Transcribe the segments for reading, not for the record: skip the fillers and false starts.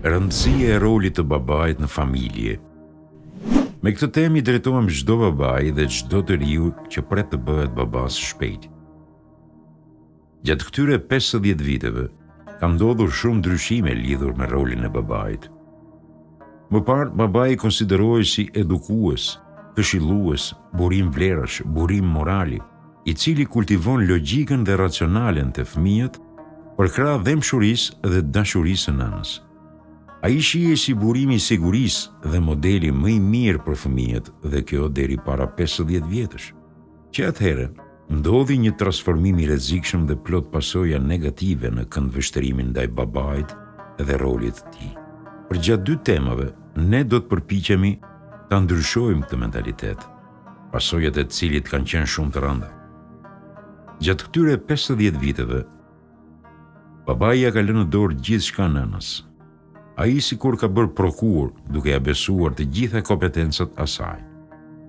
Rëndësia e rolit të babait në familje. Me këtë temë i drejtohem çdo babai dhe çdo të riu që pret të bëhet baba së shpejti. Gjatë këtyre 50 viteve, ka ndodhur shumë ndryshime lidhur me rolin e babait. Më parë, babai konsiderohej si edukues, këshillues, burim vlerash, burim morali, i cili kultivon logjikën dhe racionalen të fëmijët për krah dhemshurisë dhe dashurisë së nënës. Ai shihej si burimi i sigurisë dhe modeli më i mirë për fëmijët, dhe kjo deri para 50 vjetësh. Që atëherë ndodhi një transformim i rrezikshëm dhe plot pasoja negative në këndvështrimin ndaj babait dhe rolit të tij. Për gjatë dy temave, ne do të përpiqemi ta ndryshojmë këtë mentalitet, pasojat e cilit kanë qenë shumë të rënda. Gjatë këtyre 50 viteve, babai ja ka lënë në dorë gjithçka nënës. Ai sikur ka bërë prokur, duke ja besuar të gjitha kompetencat asaj.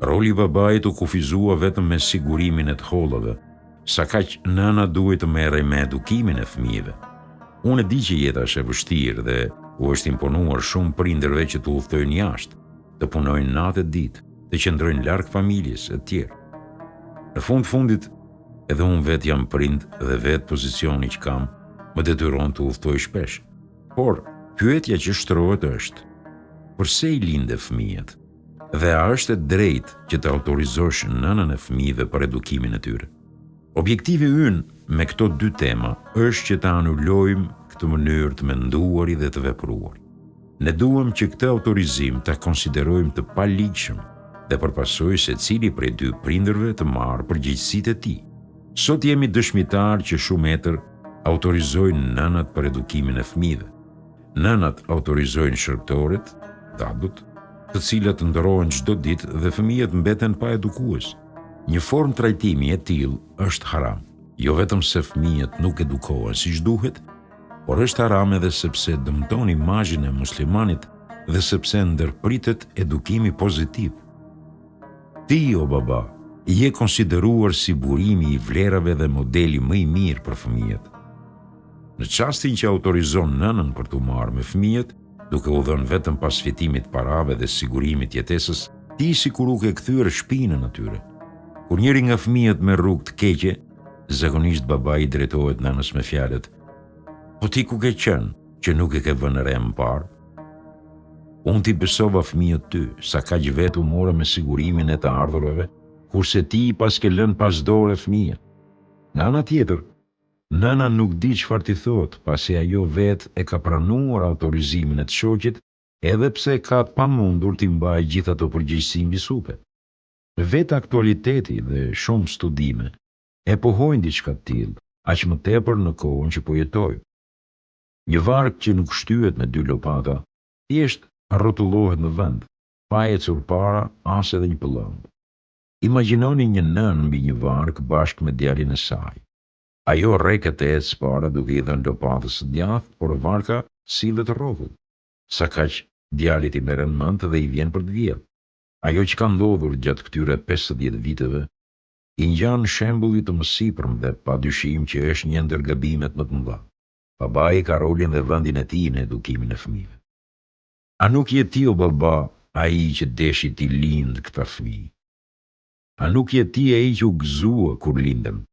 Roli i babait u kufizua vetëm me sigurimin e të hollave, sa kaq nëna duhet të merrej me edukimin e fëmijëve. Unë e di që jeta është e vështirë dhe u është imponuar shumë prindërve që të udhtojnë jashtë, të punojnë natë e ditë, të qëndrojnë larg familjes e tjerë. Në fundit, edhe unë vetë jam prind dhe vetë pozicioni që kam më detyron të udhtoj shpesh. Por pyetja që shtrohet është: përse i linde fëmijët? Dhe a është e drejtë që të autorizosh nënën e fëmijëve për edukimin e tyre? Objektivi ynë me këto dy tema është që të anulojmë këtë mënyrë të menduari dhe të vepruari. Ne duam që këtë autorizim ta konsiderojmë të paligjshëm dhe përpasoj se cili prej dy prindërve të marrë përgjegjësitë e tij. Sot jemi dëshmitar që shumë etër autorizojnë nënat për edukimin e fëmijëve. Nënat autorizojnë shërbëtorët, dadut, të cilat ndërrohen çdo ditë dhe fëmijët mbeten pa edukues. Një formë trajtimi e tillë është haram, jo vetëm se fëmijët nuk edukohen siç duhet, por është haram edhe sepse dëmton imazhin e muslimanit dhe sepse ndërpritet edukimi pozitiv. Ti, o baba, je konsideruar si burimi i vlerave dhe modeli më i mirë për fëmijët. Në çastin që autorizon nënën për të marrë me fëmijët, duke u dhënë vetëm pas fitimit parave dhe sigurimit jetesës, ti sikur u ke kthyer shpinën atyre. Kur njëri nga fëmijët merr rrugë të keqe, zakonisht babai i drejtohet nënës me fjalët: "Po ti ku ke qenë që nuk e ke vënë re më parë? Unë ti besova fëmijët ty, sa kaq vetë u morë me sigurimin e të ardhurave, kurse ti pas ke lënë pas dore fëmijët." Nga ana tjetër, nëna nuk di çfarë t'i thot, pasi ajo vetë e ka pranuar autorizimin e të shoqit, edhe pse ka pamundur t'i mbajë gjithë ato përgjegjësi mbi supe. Vetë aktualiteti dhe shumë studime e pohojnë diçka të tillë, aq më tepër në kohën që po jetojmë. Një varg që nuk shtyhet me dy lopata, thjesht rrotullohet në vend, pa ecur para as edhe një pëllëmb. Imagjinoni një nënë mbi një varg bashkë me djalin e saj. Ajo rreket e ecë para duke i dhënë lopatës së djathtë, por varka sillet rrotull. Sa kaq djalit i merren mend dhe i vjen për të vjedhur. Ajo që ka ndodhur gjatë këtyre 50 viteve i ngjan shembulli të mësipërm dhe padyshim që është një ndër gabimet më të mëdha. Babai ka rolin dhe vendin e tij në edukimin e fëmijëve. A nuk je ti, o baba, ai që deshi ti lind këta fëmijë? A nuk je ti ai që u gëzua kur lindem?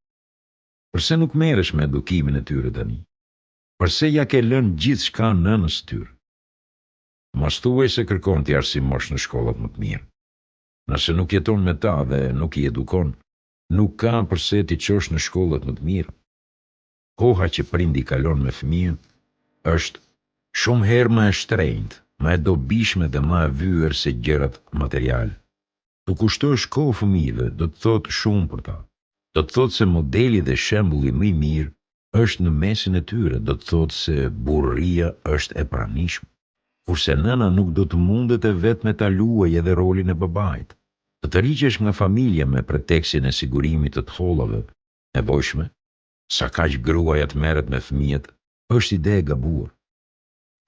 Përse nuk merresh me edukimin e tyre tani? Përse ja ke lënë gjithçka nënës tyre? Mos thuaj se kërkon t'i arsimosh në shkollat më të mira. Nëse nuk jeton me ta dhe nuk i edukon, nuk ka përse t'i çosh në shkollat më të mira. Koha që prindi kalon me fëmijën është shumë herë më e shtrenjtë, më e dobishme dhe më e vyer se gjërat materiale. Të kushtosh kohë fëmijëve do të thotë shumë për ta. Do të thotë se modeli dhe shembulli më i mirë është në mesin e tyre, do të thotë se burria është e pranishme. Kurse nëna nuk do të mundet e vetme ta luajë edhe rolin e babait. Të tërhiqesh nga familja me pretekstin e sigurimit të të hollave, nevojshme, sa kaq gruaja të merret me fëmijët, është ide e gabuar.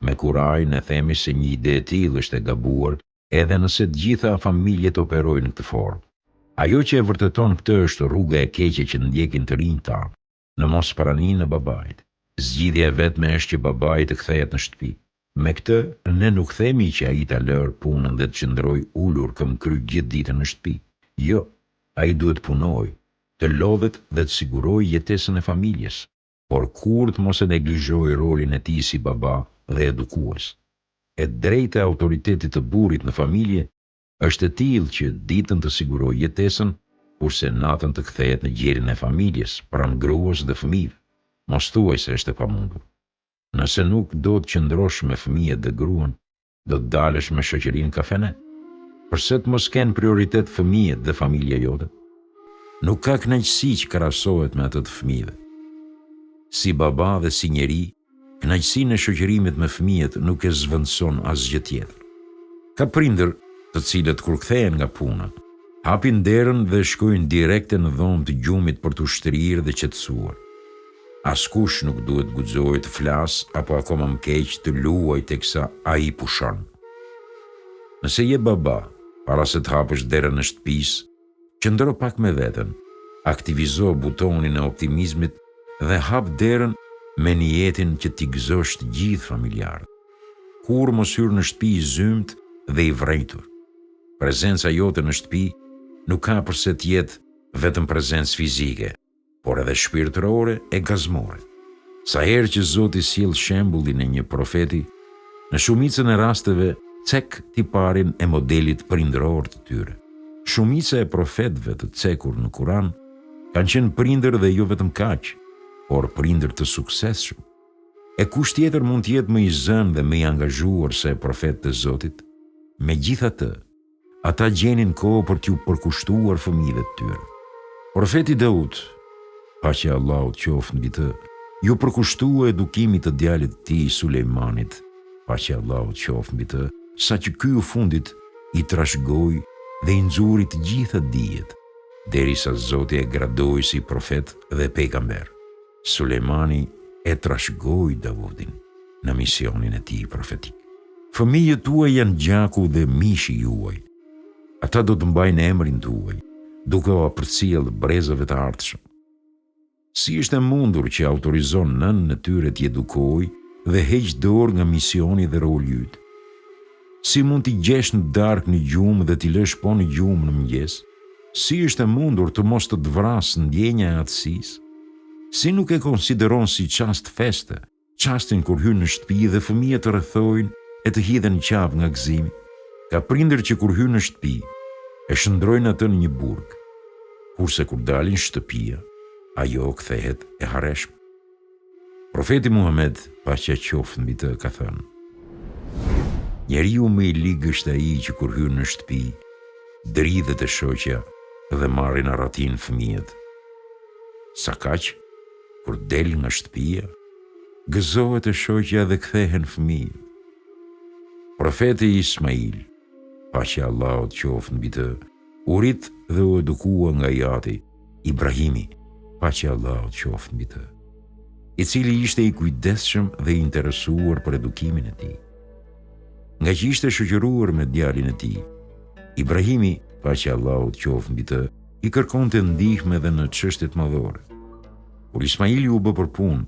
Me kuraj ne themi se një ide e tillë është e gabuar, edhe nëse të gjitha familjet operojnë në këtë formë. Ajo që e vërteton këtë është rruga e keqe që ndjekin të rinjtë tanë, në mospraninë e babait. Zgjidhja e vetme është që babai të kthehet në shtëpi. Me këtë, ne nuk themi që ai ta lërë punën dhe të qëndroj ulur këmbkryq gjithë ditën në shtëpi. Jo, ai duhet punoj, të lodhet dhe të siguroj jetesën e familjes, por kur të mos e neglizhoj rolin e tij si baba dhe edukues. E drejta e autoritetit të burrit në familje është e tillë që ditën të siguroj jetesën, kurse natën të kthehet në gjerin e familjes, pranë gruas dhe fëmijëve. Mos thuaj se është e pamundur. Nëse nuk do të qëndrosh me fëmijët dhe gruan, do të dalësh me shoqërinë kafene. Përse të mos kenë prioritet fëmijët dhe familja jote? Nuk ka kënaqësi që krahasohet me atë të fëmijëve. Si baba dhe si njeri, kënaqësinë e shoqërimit me fëmijët nuk e zvendëson asgjë tjetër. Ka prindër të cilët kur kthehen nga puna, hapin derën dhe shkojnë direkte në dhomë të gjumit për të ushtrirë dhe qetësuar. Askush nuk duhet guxojë të flas apo akoma më keq të luajë teksa ai pushon. Nëse je baba, para se të hapësh derën e shtëpisë, qëndro pak me veten, aktivizo butonin e optimizmit dhe hap derën me niyetin që t'i gëzosh të gjithë familjarët. Kur mos hyr në shtëpi i zymt dhe i vrejtur. Prezenca jote në shtëpi nuk ka përse të jetë vetëm prezencë fizike, por edhe shpirtërore e gazmore. Sa herë që Zoti sjell shembullin e një profeti, në shumicën e rasteve cek tiparin e modelit prindëror të tyre. Shumica e profetëve të cekur në Kur'an kanë qenë prindër dhe jo vetëm kaq, por prindër të suksesshëm. E kush tjetër mund të jetë më i zënë dhe më i angazhuar se profetët e Zotit? Megjithatë, ata gjenin kohë për t'ju përkushtuar fëmijëve të tyre. Profeti Daud, paqja e Allahut qoftë mbi të, ju përkushtua edukimit të djalit të tij Sulejmanit, paqja e Allahut qoftë mbi të, saqë ky u fundit i trashëgoi dhe i nxuri të gjitha dijet, derisa Zoti e gradoi si profet dhe pejgamber. Sulejmani e trashëgoi Davudin në misionin e tij profetik. Fëmijët tuaj janë gjaku dhe mishi juaj. Ata do të mbajnë emrin tuaj, duke u përcjell brezëve të ardhshëm. Si është e mundur që autorizon nënën e tyre t'i edukojë dhe heq dorë nga misioni dhe roli yt? Si mund t'i gjesh në darkë në gjumë dhe t'i lësh po në gjumë në mëngjes? Si është e mundur të mos të vrasë ndjenja e atësisë? Si nuk e konsideron si çast feste, çastin kur hyn në shtëpi dhe fëmijët të rrethojnë e të hidhen qafë nga gëzimi? Ka prindër që kur hyn në shtëpi e shndrojnë atë në një burg, kurse kur dalin shtëpia, ajo kthehet e harreshme. Profeti Muhammed, paqja qoftë mbi të, ka thënë: njeriu më i ligë është ai që kur hyn në shtëpi, dridhet e shoqja dhe marrin arratin fëmijët. Sa kaq, kur del nga shtëpia, gëzohet e shoqja dhe kthehen fëmijët. Profeti Ismail, paqja e Allahut qoftë mbi të, u rit dhe u edukua nga jati Ibrahimi, paqja e Allahut qoftë mbi të, i cili ishte i kujdesshëm dhe i interesuar për edukimin e tij. Nga që ishte shoqëruar me djalin e tij, Ibrahimi, paqja e Allahut qoftë mbi të, i kërkonte ndihmë edhe në çështjet madhore. Kur Ismaili u bë për punë,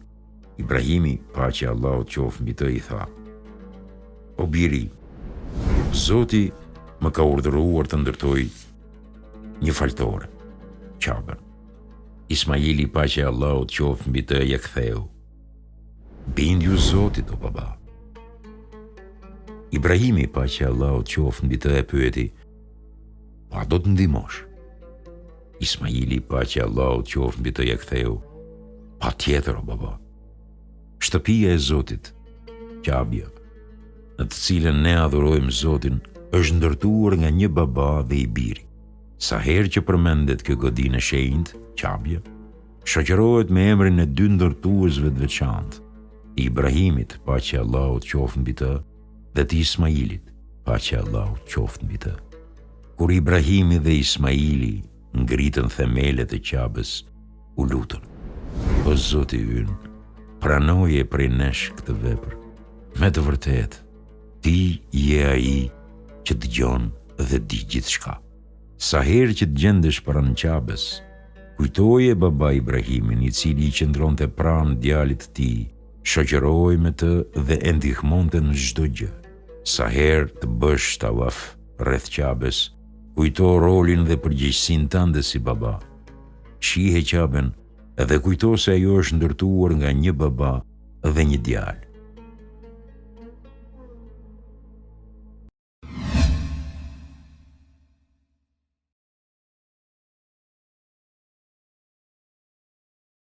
Ibrahimi, paqja e Allahut qoftë mbi të, i tha: o biri, Zoti më ka urdhëruar të ndërtoj një faltore, Qabën. Ismaili, paqja e Allahut qoftë mbi të, ja ktheu: bindju Zotit, o baba. Ibrahimi, paqja e Allahut qoftë mbi të, e pyeti: a do të ndihmosh? Ismaili, paqja e Allahut qoftë mbi të, ja ktheu: patjetër, o baba. Shtëpia e Zotit, Qabja, në të cilën ne adhurojmë Zotin, është ndërtuar nga një baba dhe i biri. Sa herë që përmendet kjo godinë e shenjtë, Qabja, shoqërohet me emrin e dy ndërtuesve të veçantë, të Ibrahimit, paqja e Allahut qoftë mbi të, dhe të Ismailit, paqja e Allahut qoftë mbi të. Kur Ibrahimi dhe Ismaili ngritën themelet e Qabës, u lutën: o Zoti ynë, pranoje prej nesh këtë vepër. Me të vërtetë, ti je ai që dëgjon dhe di gjithçka. Sa herë që të gjendesh pranë Qabës, kujtoje baba Ibrahimin, i cili i qëndronte pranë djalit të tij Shoqëroj me të dhe e ndihmonte në çdo gjë. Sa herë të bësh tavaf rreth Qabes, kujto rolin dhe përgjegjësinë tënde si baba. Shihe Qaben edhe kujto se ajo është ndërtuar nga një baba dhe një djalë.